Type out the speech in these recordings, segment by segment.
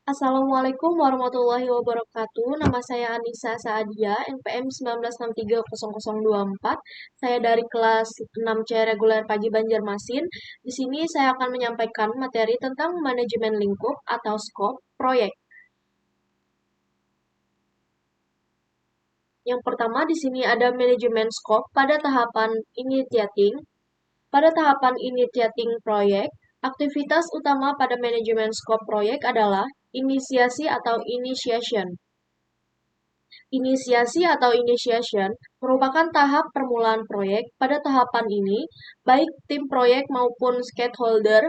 Assalamualaikum warahmatullahi wabarakatuh. Nama saya Anissa Saadia, NPM 19630024. Saya dari kelas 6C reguler Pagi Banjarmasin. Di sini saya akan menyampaikan materi tentang manajemen lingkup atau skop proyek. Yang pertama di sini ada manajemen skop pada tahapan initiating. Pada tahapan initiating proyek, aktivitas utama pada manajemen skop proyek adalah inisiasi atau initiation. Inisiasi atau initiation merupakan tahap permulaan proyek. Pada tahapan ini, baik tim proyek maupun stakeholder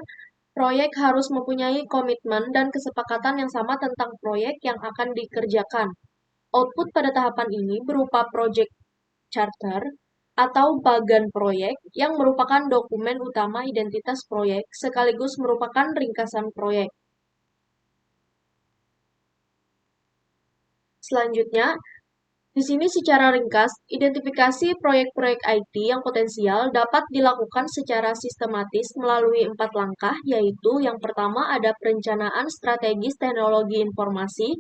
proyek harus mempunyai komitmen dan kesepakatan yang sama tentang proyek yang akan dikerjakan. Output pada tahapan ini berupa project charter atau bagan proyek yang merupakan dokumen utama identitas proyek sekaligus merupakan ringkasan proyek. Selanjutnya, di sini secara ringkas, identifikasi proyek-proyek IT yang potensial dapat dilakukan secara sistematis melalui 4 langkah, yaitu yang pertama ada perencanaan strategis teknologi informasi.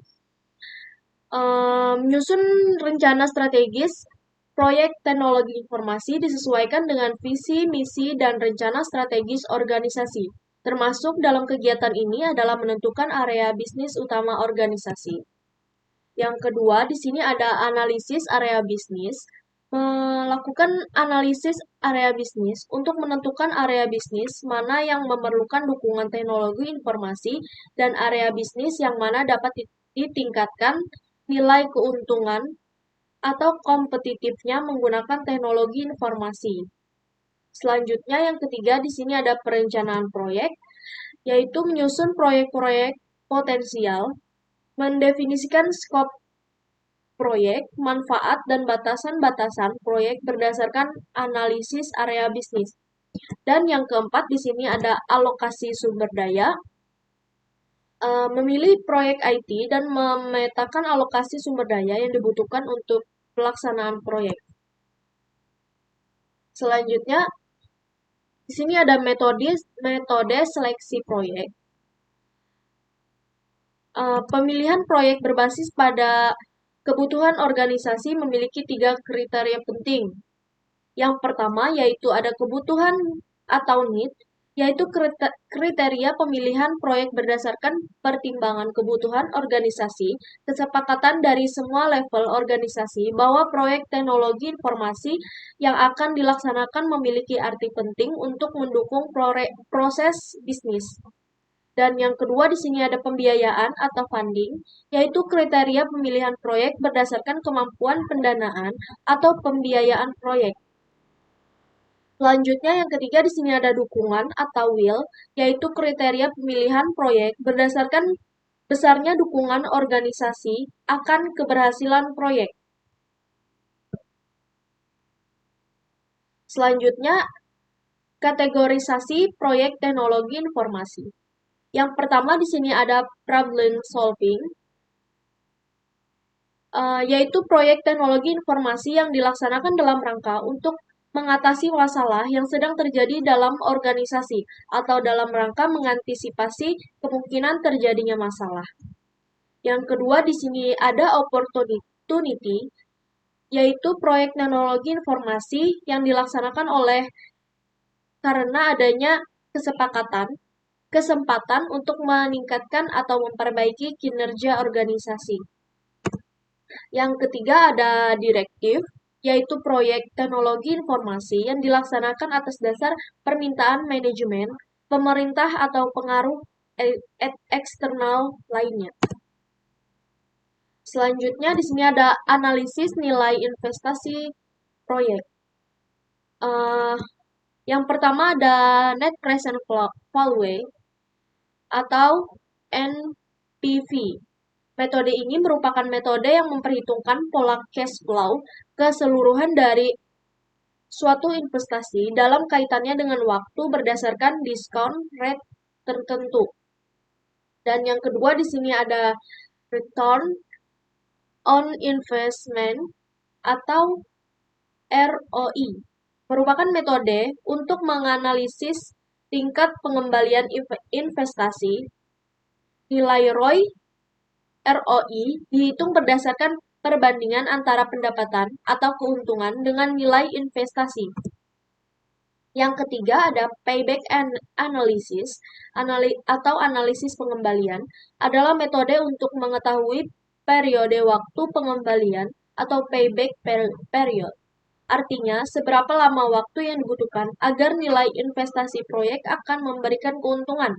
Menyusun rencana strategis proyek teknologi informasi disesuaikan dengan visi, misi, dan rencana strategis organisasi. Termasuk dalam kegiatan ini adalah menentukan area bisnis utama organisasi. Yang kedua, di sini ada analisis area bisnis. Melakukan analisis area bisnis untuk menentukan area bisnis mana yang memerlukan dukungan teknologi informasi dan area bisnis yang mana dapat ditingkatkan nilai keuntungan atau kompetitifnya menggunakan teknologi informasi. Selanjutnya, yang ketiga, di sini ada perencanaan proyek, yaitu menyusun proyek-proyek potensial, mendefinisikan skop proyek, manfaat, dan batasan-batasan proyek berdasarkan analisis area bisnis. Dan yang keempat di sini ada alokasi sumber daya, memilih proyek IT dan memetakan alokasi sumber daya yang dibutuhkan untuk pelaksanaan proyek. Selanjutnya, di sini ada metode seleksi proyek. Pemilihan proyek berbasis pada kebutuhan organisasi memiliki 3 kriteria penting. Yang pertama yaitu ada kebutuhan atau need, yaitu kriteria pemilihan proyek berdasarkan pertimbangan kebutuhan organisasi, kesepakatan dari semua level organisasi bahwa proyek teknologi informasi yang akan dilaksanakan memiliki arti penting untuk mendukung proses bisnis. Dan yang kedua di sini ada pembiayaan atau funding, yaitu kriteria pemilihan proyek berdasarkan kemampuan pendanaan atau pembiayaan proyek. Selanjutnya yang ketiga di sini ada dukungan atau will, yaitu kriteria pemilihan proyek berdasarkan besarnya dukungan organisasi akan keberhasilan proyek. Selanjutnya, kategorisasi proyek teknologi informasi. Yang pertama di sini ada problem solving, yaitu proyek teknologi informasi yang dilaksanakan dalam rangka untuk mengatasi masalah yang sedang terjadi dalam organisasi atau dalam rangka mengantisipasi kemungkinan terjadinya masalah. Yang kedua di sini ada opportunity, yaitu proyek teknologi informasi yang dilaksanakan oleh karena adanya kesempatan untuk meningkatkan atau memperbaiki kinerja organisasi. Yang ketiga ada direktif, yaitu proyek teknologi informasi yang dilaksanakan atas dasar permintaan manajemen, pemerintah atau pengaruh eksternal lainnya. Selanjutnya di sini ada analisis nilai investasi proyek. Yang pertama ada net present value atau NPV. Metode ini merupakan metode yang memperhitungkan pola cash flow keseluruhan dari suatu investasi dalam kaitannya dengan waktu berdasarkan diskon rate tertentu. Dan yang kedua di sini ada return on investment atau ROI. Merupakan metode untuk menganalisis tingkat pengembalian investasi, nilai ROI, ROI dihitung berdasarkan perbandingan antara pendapatan atau keuntungan dengan nilai investasi. Yang ketiga ada payback analysis atau analisis pengembalian adalah metode untuk mengetahui periode waktu pengembalian atau payback period. Artinya, seberapa lama waktu yang dibutuhkan agar nilai investasi proyek akan memberikan keuntungan.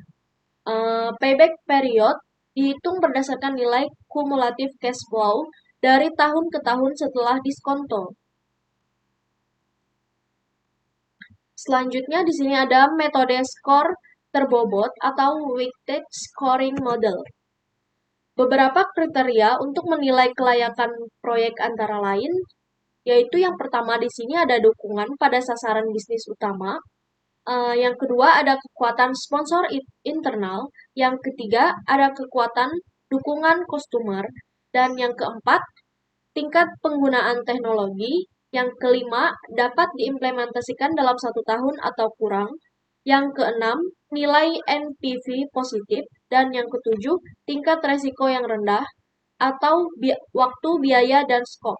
Payback period dihitung berdasarkan nilai kumulatif cash flow dari tahun ke tahun setelah diskonto. Selanjutnya di sini ada metode skor terbobot atau weighted scoring model. Beberapa kriteria untuk menilai kelayakan proyek antara lain, yaitu yang pertama di sini ada dukungan pada sasaran bisnis utama, yang kedua ada kekuatan sponsor internal, yang ketiga ada kekuatan dukungan customer, dan yang keempat tingkat penggunaan teknologi, yang kelima dapat diimplementasikan dalam 1 tahun atau kurang, yang keenam nilai NPV positif, dan yang ketujuh tingkat resiko yang rendah atau waktu, biaya, dan skop.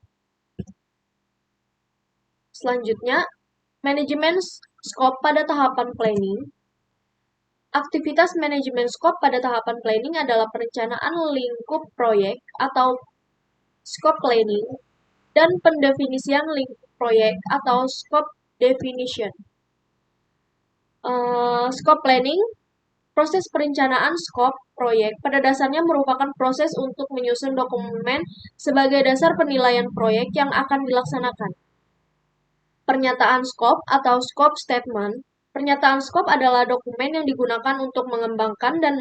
Selanjutnya, manajemen skop pada tahapan planning. Aktivitas manajemen skop pada tahapan planning adalah perencanaan lingkup proyek atau scope planning dan pendefinisian lingkup proyek atau scope definition. Scope planning, proses perencanaan skop proyek pada dasarnya merupakan proses untuk menyusun dokumen sebagai dasar penilaian proyek yang akan dilaksanakan. Pernyataan skop atau scope statement. Pernyataan skop adalah dokumen yang digunakan untuk mengembangkan dan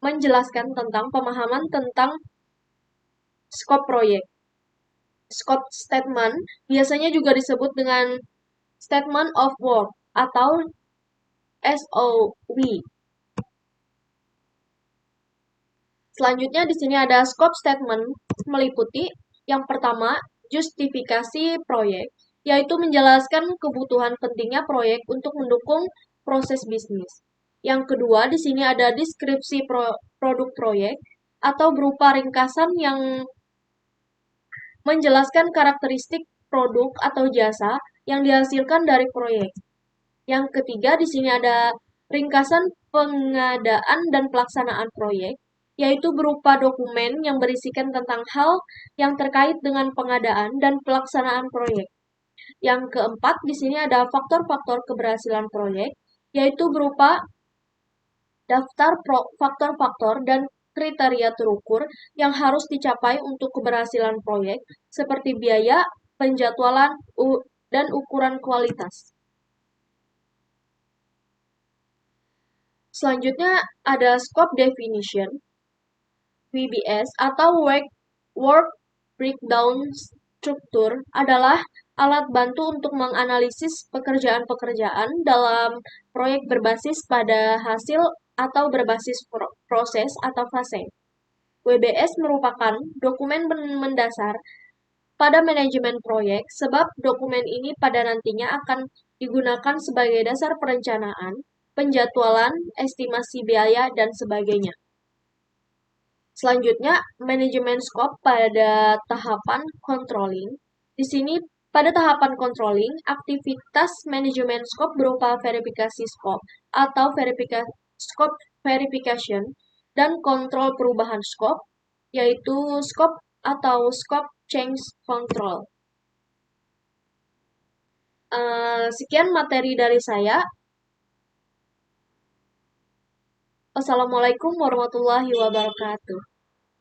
menjelaskan tentang pemahaman tentang skop proyek. Scope statement biasanya juga disebut dengan Statement of Work atau SOW. Selanjutnya di sini ada scope statement meliputi yang pertama justifikasi proyek, yaitu menjelaskan kebutuhan pentingnya proyek untuk mendukung proses bisnis. Yang kedua di sini ada deskripsi produk proyek atau berupa ringkasan yang menjelaskan karakteristik produk atau jasa yang dihasilkan dari proyek. Yang ketiga di sini ada ringkasan pengadaan dan pelaksanaan proyek, yaitu berupa dokumen yang berisikan tentang hal yang terkait dengan pengadaan dan pelaksanaan proyek. Yang keempat di sini ada faktor-faktor keberhasilan proyek, yaitu berupa daftar faktor-faktor dan kriteria terukur yang harus dicapai untuk keberhasilan proyek, seperti biaya, penjadwalan, dan ukuran kualitas. Selanjutnya ada scope definition, WBS, atau work breakdown structure adalah alat bantu untuk menganalisis pekerjaan-pekerjaan dalam proyek berbasis pada hasil atau berbasis proses atau fase. WBS merupakan dokumen mendasar pada manajemen proyek sebab dokumen ini pada nantinya akan digunakan sebagai dasar perencanaan, penjadwalan, estimasi biaya, dan sebagainya. Selanjutnya, manajemen skop pada tahapan controlling. Di sini, pada tahapan controlling, aktivitas manajemen skop berupa verifikasi skop atau skop verification dan kontrol perubahan skop, yaitu skop atau scope change control. Sekian materi dari saya. Wassalamualaikum warahmatullahi wabarakatuh.